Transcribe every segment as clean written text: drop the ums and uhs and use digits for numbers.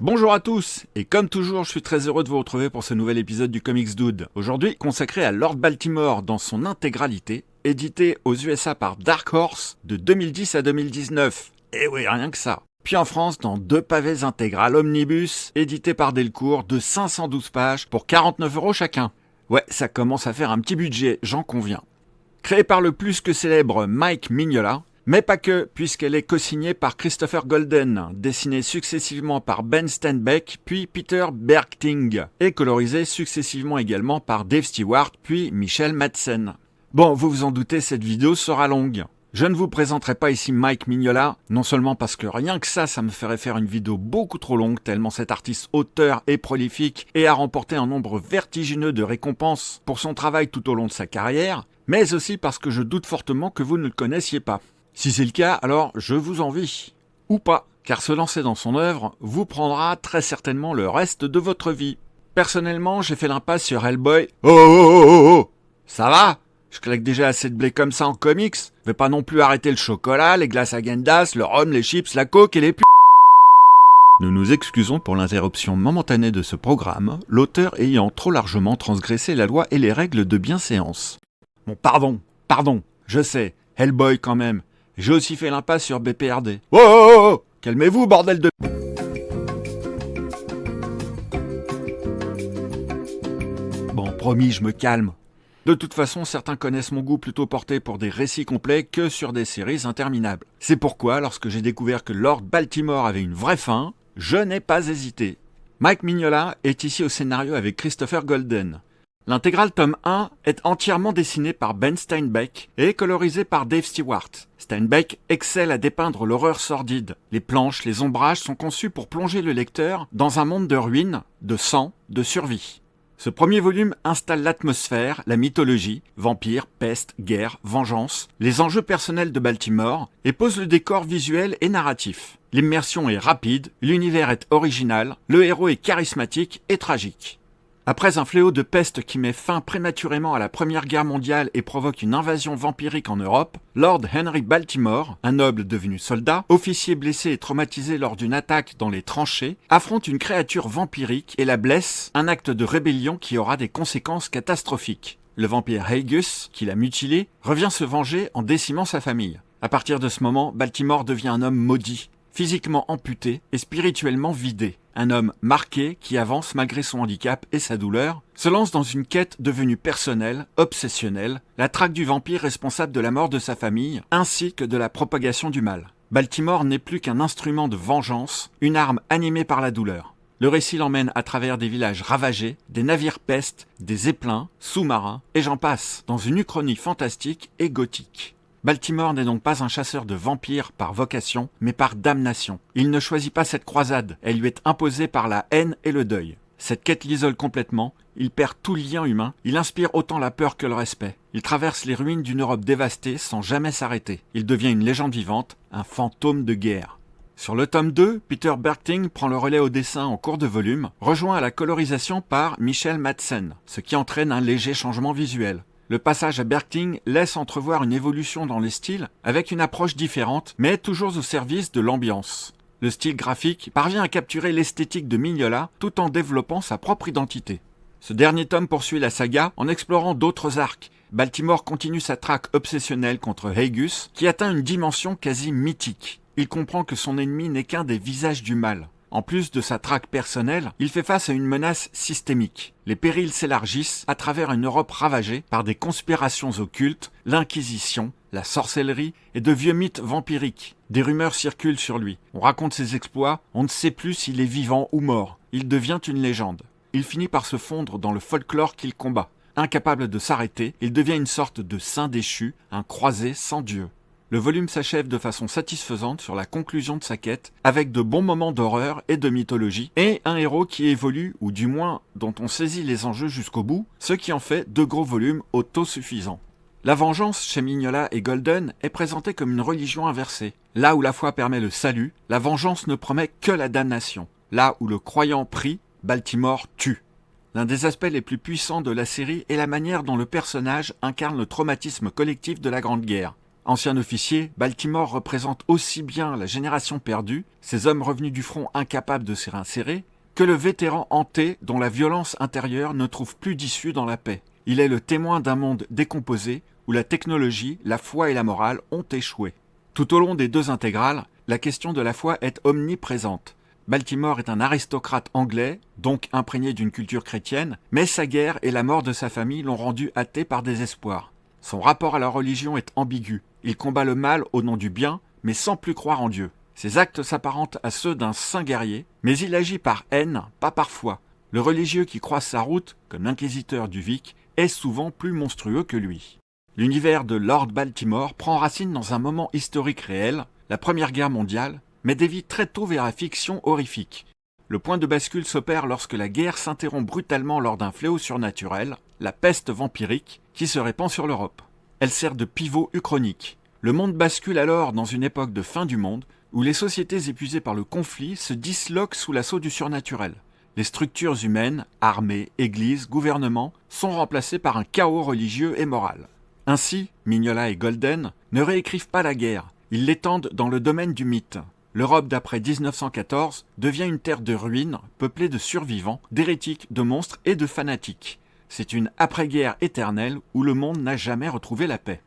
Bonjour à tous, et comme toujours, je suis très heureux de vous retrouver pour ce nouvel épisode du Comics Dude. Aujourd'hui, consacré à Lord Baltimore dans son intégralité, édité aux USA par Dark Horse de 2010 à 2019. Et oui, rien que ça. Puis en France, dans 2 pavés intégrales omnibus, édités par Delcourt, de 512 pages pour 49€ chacun. Ouais, ça commence à faire un petit budget, j'en conviens. Créé par le plus que célèbre Mike Mignola, mais pas que, puisqu'elle est co-signée par Christopher Golden, dessinée successivement par Ben Steinbeck, puis Peter Bergting, et colorisée successivement également par Dave Stewart, puis Michel Madsen. Bon, vous vous en doutez, cette vidéo sera longue. Je ne vous présenterai pas ici Mike Mignola, non seulement parce que rien que ça me ferait faire une vidéo beaucoup trop longue, tellement cet artiste auteur est prolifique et a remporté un nombre vertigineux de récompenses pour son travail tout au long de sa carrière, mais aussi parce que je doute fortement que vous ne le connaissiez pas. Si c'est le cas, alors je vous envie. Ou pas, car se lancer dans son œuvre vous prendra très certainement le reste de votre vie. Personnellement, j'ai fait l'impasse sur Hellboy. Oh ça va? Je claque déjà assez de blé comme ça en comics. Je vais pas non plus arrêter le chocolat, les glaces Häagen-Dazs, le rhum, les chips, la coke et les Nous nous excusons pour l'interruption momentanée de ce programme, l'auteur ayant trop largement transgressé la loi et les règles de bienséance. Bon, pardon, je sais, Hellboy quand même. J'ai aussi fait l'impasse sur BPRD. Oh calmez-vous, bordel de... Bon, promis, je me calme. De toute façon, certains connaissent mon goût plutôt porté pour des récits complets que sur des séries interminables. C'est pourquoi, lorsque j'ai découvert que Lord Baltimore avait une vraie fin, je n'ai pas hésité. Mike Mignola est ici au scénario avec Christopher Golden. L'intégrale tome 1 est entièrement dessinée par Ben Steinbeck et colorisée par Dave Stewart. Steinbeck excelle à dépeindre l'horreur sordide. Les planches, les ombrages sont conçus pour plonger le lecteur dans un monde de ruines, de sang, de survie. Ce premier volume installe l'atmosphère, la mythologie, vampires, peste, guerre, vengeance, les enjeux personnels de Baltimore et pose le décor visuel et narratif. L'immersion est rapide, l'univers est original, le héros est charismatique et tragique. Après un fléau de peste qui met fin prématurément à la Première Guerre mondiale et provoque une invasion vampirique en Europe, Lord Henry Baltimore, un noble devenu soldat, officier blessé et traumatisé lors d'une attaque dans les tranchées, affronte une créature vampirique et la blesse, un acte de rébellion qui aura des conséquences catastrophiques. Le vampire Haegus, qui l'a mutilé, revient se venger en décimant sa famille. À partir de ce moment, Baltimore devient un homme maudit, physiquement amputé et spirituellement vidé. Un homme marqué qui avance malgré son handicap et sa douleur, se lance dans une quête devenue personnelle, obsessionnelle, la traque du vampire responsable de la mort de sa famille, ainsi que de la propagation du mal. Baltimore n'est plus qu'un instrument de vengeance, une arme animée par la douleur. Le récit l'emmène à travers des villages ravagés, des navires pestes, des zeppelins, sous-marins, et j'en passe, dans une uchronie fantastique et gothique. Baltimore n'est donc pas un chasseur de vampires par vocation, mais par damnation. Il ne choisit pas cette croisade, elle lui est imposée par la haine et le deuil. Cette quête l'isole complètement, il perd tout lien humain, il inspire autant la peur que le respect. Il traverse les ruines d'une Europe dévastée sans jamais s'arrêter. Il devient une légende vivante, un fantôme de guerre. Sur le tome 2, Peter Bergting prend le relais au dessin en cours de volume, rejoint à la colorisation par Michel Madsen, ce qui entraîne un léger changement visuel. Le passage à Bergting laisse entrevoir une évolution dans les styles, avec une approche différente, mais toujours au service de l'ambiance. Le style graphique parvient à capturer l'esthétique de Mignola tout en développant sa propre identité. Ce dernier tome poursuit la saga en explorant d'autres arcs. Baltimore continue sa traque obsessionnelle contre Haegus, qui atteint une dimension quasi mythique. Il comprend que son ennemi n'est qu'un des visages du mal. En plus de sa traque personnelle, il fait face à une menace systémique. Les périls s'élargissent à travers une Europe ravagée par des conspirations occultes, l'Inquisition, la sorcellerie et de vieux mythes vampiriques. Des rumeurs circulent sur lui. On raconte ses exploits, on ne sait plus s'il est vivant ou mort. Il devient une légende. Il finit par se fondre dans le folklore qu'il combat. Incapable de s'arrêter, il devient une sorte de saint déchu, un croisé sans Dieu. Le volume s'achève de façon satisfaisante sur la conclusion de sa quête, avec de bons moments d'horreur et de mythologie, et un héros qui évolue, ou du moins dont on saisit les enjeux jusqu'au bout, ce qui en fait 2 gros volumes autosuffisants. La vengeance chez Mignola et Golden est présentée comme une religion inversée. Là où la foi permet le salut, la vengeance ne promet que la damnation. Là où le croyant prie, Baltimore tue. L'un des aspects les plus puissants de la série est la manière dont le personnage incarne le traumatisme collectif de la Grande Guerre. Ancien officier, Baltimore représente aussi bien la génération perdue, ces hommes revenus du front incapables de s'y réinsérer, que le vétéran hanté dont la violence intérieure ne trouve plus d'issue dans la paix. Il est le témoin d'un monde décomposé où la technologie, la foi et la morale ont échoué. Tout au long des deux intégrales, la question de la foi est omniprésente. Baltimore est un aristocrate anglais, donc imprégné d'une culture chrétienne, mais sa guerre et la mort de sa famille l'ont rendu athée par désespoir. Son rapport à la religion est ambigu. Il combat le mal au nom du bien, mais sans plus croire en Dieu. Ses actes s'apparentent à ceux d'un saint guerrier, mais il agit par haine, pas par foi. Le religieux qui croise sa route, comme l'inquisiteur du Vic, est souvent plus monstrueux que lui. L'univers de Lord Baltimore prend racine dans un moment historique réel, la Première Guerre mondiale, mais dévie très tôt vers la fiction horrifique. Le point de bascule s'opère lorsque la guerre s'interrompt brutalement lors d'un fléau surnaturel, la peste vampirique, qui se répand sur l'Europe. Elle sert de pivot uchronique. Le monde bascule alors dans une époque de fin du monde, où les sociétés épuisées par le conflit se disloquent sous l'assaut du surnaturel. Les structures humaines, armées, églises, gouvernements, sont remplacées par un chaos religieux et moral. Ainsi, Mignola et Golden ne réécrivent pas la guerre, ils l'étendent dans le domaine du mythe. L'Europe d'après 1914 devient une terre de ruines, peuplée de survivants, d'hérétiques, de monstres et de fanatiques. C'est une après-guerre éternelle où le monde n'a jamais retrouvé la paix.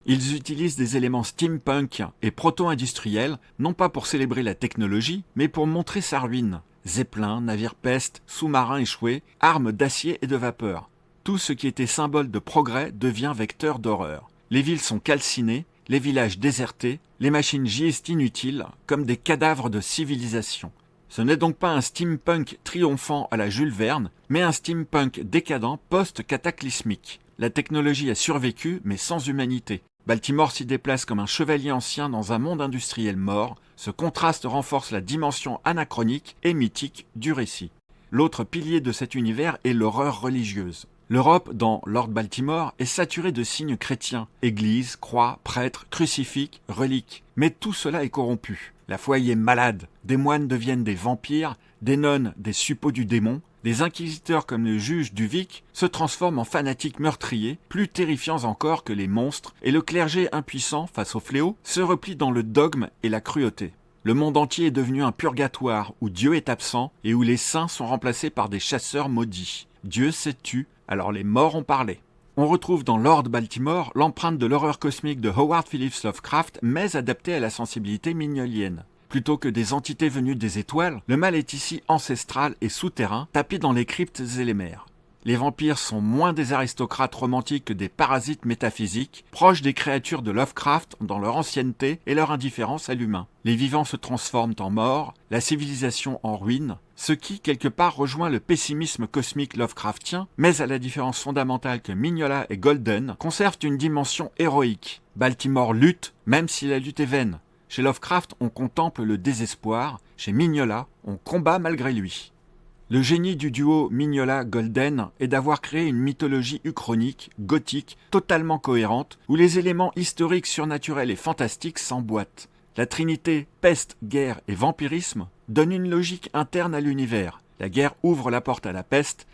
Ils utilisent des éléments steampunk et proto-industriels, non pas pour célébrer la technologie, mais pour montrer sa ruine. Zeppelins, navires pestes, sous-marins échoués, armes d'acier et de vapeur. Tout ce qui était symbole de progrès devient vecteur d'horreur. Les villes sont calcinées, les villages désertés, les machines gisent inutiles, comme des cadavres de civilisation. Ce n'est donc pas un steampunk triomphant à la Jules Verne, mais un steampunk décadent post-cataclysmique. La technologie a survécu, mais sans humanité. Baltimore s'y déplace comme un chevalier ancien dans un monde industriel mort. Ce contraste renforce la dimension anachronique et mythique du récit. L'autre pilier de cet univers est l'horreur religieuse. L'Europe, dans Lord Baltimore, est saturée de signes chrétiens, églises, croix, prêtres, crucifix, reliques. Mais tout cela est corrompu. La foi y est malade. Des moines deviennent des vampires, des nonnes des suppôts du démon, des inquisiteurs comme le juge du Vic se transforment en fanatiques meurtriers, plus terrifiants encore que les monstres, et le clergé impuissant face au fléau se replie dans le dogme et la cruauté. Le monde entier est devenu un purgatoire où Dieu est absent et où les saints sont remplacés par des chasseurs maudits. Dieu s'est tu, alors les morts ont parlé. On retrouve dans Lord Baltimore l'empreinte de l'horreur cosmique de Howard Phillips Lovecraft, mais adaptée à la sensibilité mignolienne. Plutôt que des entités venues des étoiles, le mal est ici ancestral et souterrain, tapis dans les cryptes et les mers. Les vampires sont moins des aristocrates romantiques que des parasites métaphysiques, proches des créatures de Lovecraft dans leur ancienneté et leur indifférence à l'humain. Les vivants se transforment en morts, la civilisation en ruine, ce qui, quelque part, rejoint le pessimisme cosmique Lovecraftien, mais à la différence fondamentale que Mignola et Golden conservent une dimension héroïque. Baltimore lutte, même si la lutte est vaine. Chez Lovecraft, on contemple le désespoir. Chez Mignola, on combat malgré lui. Le génie du duo Mignola-Golden est d'avoir créé une mythologie uchronique, gothique, totalement cohérente, où les éléments historiques, surnaturels et fantastiques s'emboîtent. La trinité peste, guerre et vampirisme donne une logique interne à l'univers. La guerre ouvre la porte à la peste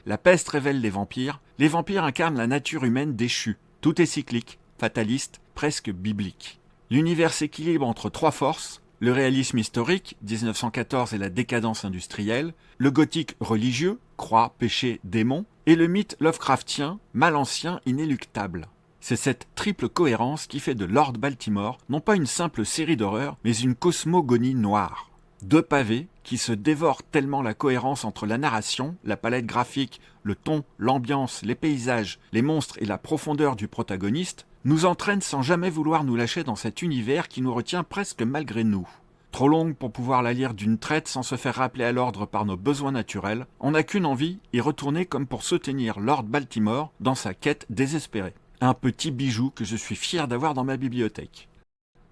révèle les vampires incarnent la nature humaine déchue. Tout est cyclique, fataliste, presque biblique. L'univers s'équilibre entre trois forces, le réalisme historique, 1914 et la décadence industrielle, le gothique religieux, croix, péché, démon, et le mythe Lovecraftien, mal ancien, inéluctable. C'est cette triple cohérence qui fait de Lord Baltimore non pas une simple série d'horreurs, mais une cosmogonie noire. Deux pavés qui se dévorent tellement la cohérence entre la narration, la palette graphique, le ton, l'ambiance, les paysages, les monstres et la profondeur du protagoniste, nous entraînent sans jamais vouloir nous lâcher dans cet univers qui nous retient presque malgré nous. Trop longue pour pouvoir la lire d'une traite sans se faire rappeler à l'ordre par nos besoins naturels, on n'a qu'une envie, y retourner comme pour soutenir Lord Baltimore dans sa quête désespérée. Un petit bijou que je suis fier d'avoir dans ma bibliothèque.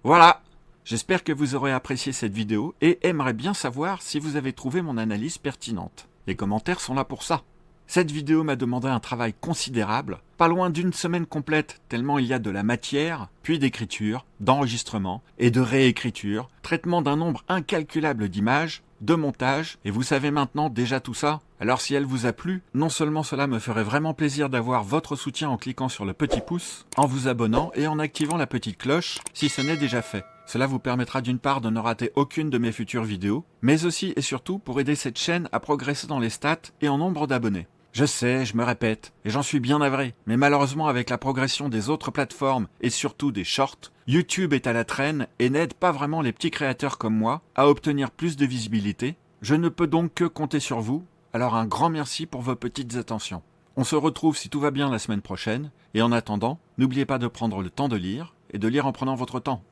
Voilà, j'espère que vous aurez apprécié cette vidéo et aimerais bien savoir si vous avez trouvé mon analyse pertinente. Les commentaires sont là pour ça. Cette vidéo m'a demandé un travail considérable, pas loin d'une semaine complète, tellement il y a de la matière, puis d'écriture, d'enregistrement et de réécriture, traitement d'un nombre incalculable d'images, de montage, et vous savez maintenant déjà tout ça. Alors si elle vous a plu, non seulement cela me ferait vraiment plaisir d'avoir votre soutien en cliquant sur le petit pouce, en vous abonnant et en activant la petite cloche si ce n'est déjà fait. Cela vous permettra d'une part de ne rater aucune de mes futures vidéos, mais aussi et surtout pour aider cette chaîne à progresser dans les stats et en nombre d'abonnés. Je sais, je me répète, et j'en suis bien navré, mais malheureusement avec la progression des autres plateformes et surtout des shorts, YouTube est à la traîne et n'aide pas vraiment les petits créateurs comme moi à obtenir plus de visibilité. Je ne peux donc que compter sur vous, alors un grand merci pour vos petites attentions. On se retrouve si tout va bien la semaine prochaine, et en attendant, n'oubliez pas de prendre le temps de lire, et de lire en prenant votre temps.